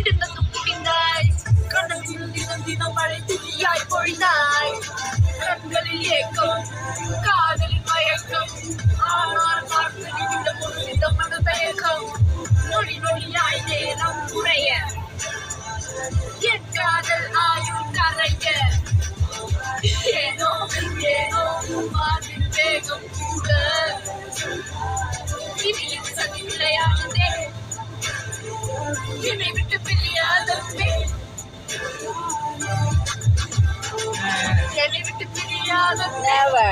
இடுங்கக்கு முடிந்தாய் கண்ணத்தில் தினம் தினம் மழை துளியாய் பொழிந்தாய் கண்களில் ஏக்கம் காதலின் மயக்கம் ஆனால் பார்த்து விடும் ஒரு விதமான தயக்கம் நொடி நொடியாய் நேரம் குறைய என் காதல் ஆயுள் கரைய ஏனோ ஏனோ மாறின் வேகம் கூட இனியும் சதி விளையாடுதே என்னை விட்டு பிரியாதே என்னை விட்டு பிரியாத Never.